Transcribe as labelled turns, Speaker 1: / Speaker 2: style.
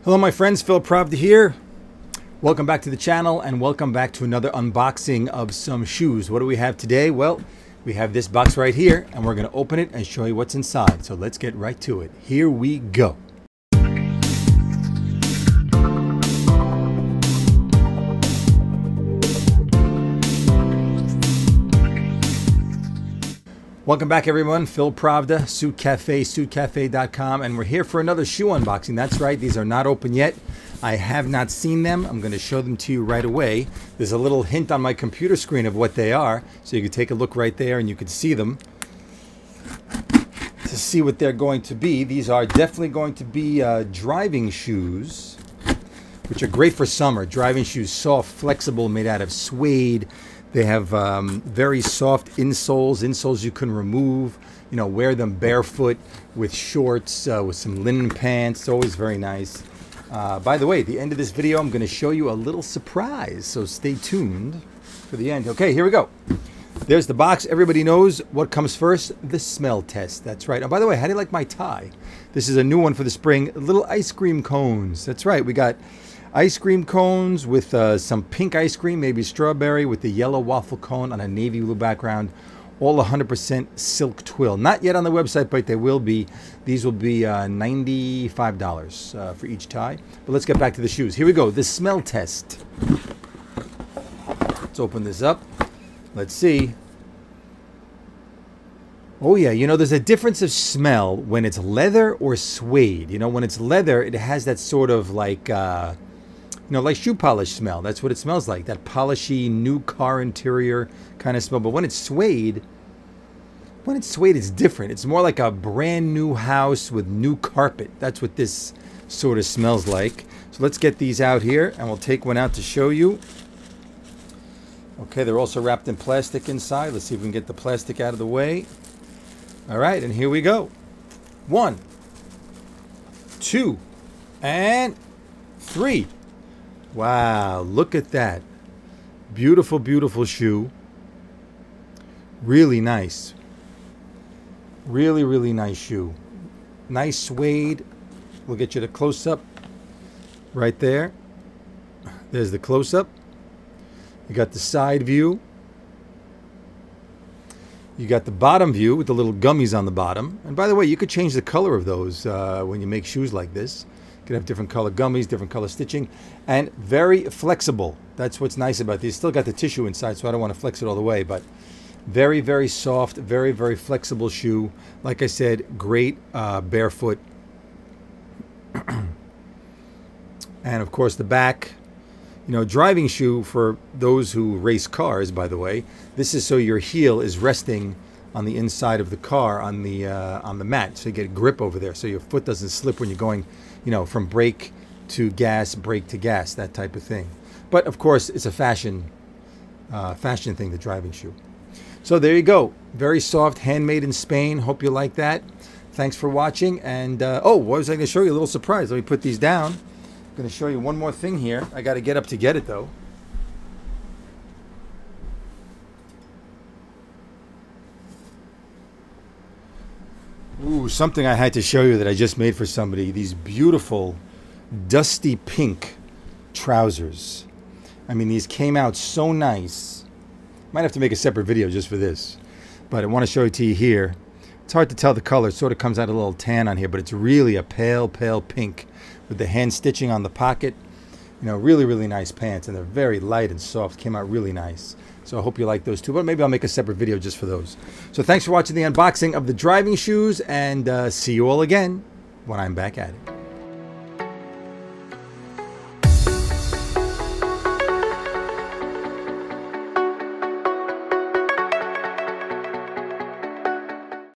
Speaker 1: Hello my friends, Phil Pravda here. Welcome back to the channel and welcome back to another unboxing of some shoes. What do we have today? Well, we have this box right here and we're going to open it and show you what's inside. So let's get right to it. Here we go. Welcome back everyone, Phil Pravda, Suede Cafe, suedecafe.com, and we're here for another shoe unboxing. That's right, these are not open yet. I have not seen them. I'm going to show them to you right away. There's a little hint on my computer screen of what they are, so you can take a look right there and you can see them. To see what they're going to be, these are definitely going to be driving shoes, which are great for summer. Driving shoes, soft, flexible, made out of suede. They have very soft insoles you can remove, you know, wear them barefoot with shorts, with some linen pants. It's always very nice. By the way, at the end of this video, I'm going to show you a little surprise, so stay tuned for the end. Okay, here we go. There's the box. Everybody knows what comes first, the smell test. That's right. Oh, by the way, how do you like my tie? This is a new one for the spring, little ice cream cones. That's right. We got ice cream cones with some pink ice cream, maybe strawberry, with the yellow waffle cone on a navy blue background. All 100% silk twill. Not yet on the website, but they will be. These will be $95 for each tie. But let's get back to the shoes. Here we go. The smell test. Let's open this up. Let's see. Oh yeah, you know, there's a difference of smell when it's leather or suede. You know, when it's leather, it has that sort of like you know, like shoe polish smell. That's what it smells like. That polishy, new car interior kind of smell. But when it's suede, it's different. It's more like a brand new house with new carpet. That's what this sort of smells like. So let's get these out here and we'll take one out to show you. Okay, they're also wrapped in plastic inside. Let's see if we can get the plastic out of the way. All right, and here we go. 1, 2, and 3. Wow, look at that. Beautiful, beautiful shoe. Really nice. Really, really nice shoe. Nice suede. We'll get you the close-up right there. There's the close-up. You got the side view. You got the bottom view with the little gummies on the bottom. And by the way, you could change the color of those when you make shoes like this. You could have different color gummies, different color stitching, and very flexible. That's what's nice about these. Still got the tissue inside, so I don't want to flex it all the way, but very, very soft, very, very flexible shoe. Like I said, great barefoot. And of course the back, you know, driving shoe for those who race cars, by the way. This is so your heel is resting on the inside of the car on the mat, so you get grip over there, so your foot doesn't slip when you're going, you know, from brake to gas, that type of thing. But of course, it's a fashion thing, the driving shoe. So there you go. Very soft, handmade in Spain. Hope you like that. Thanks for watching. And oh, what was I going to show you? A little surprise. Let me put these down. I'm going to show you one more thing here. I got to get up to get it though. Ooh, something I had to show you that I just made for somebody. These beautiful dusty pink trousers. I mean, these came out so nice. Might have to make a separate video just for this. But I want to show it to you here. It's hard to tell the color. It sort of comes out a little tan on here, but it's really a pale, pale pink with the hand stitching on the pocket. You know, really, really nice pants. And they're very light and soft. Came out really nice. So I hope you like those too. But maybe I'll make a separate video just for those. So thanks for watching the unboxing of the driving shoes. And see you all again when I'm back at it.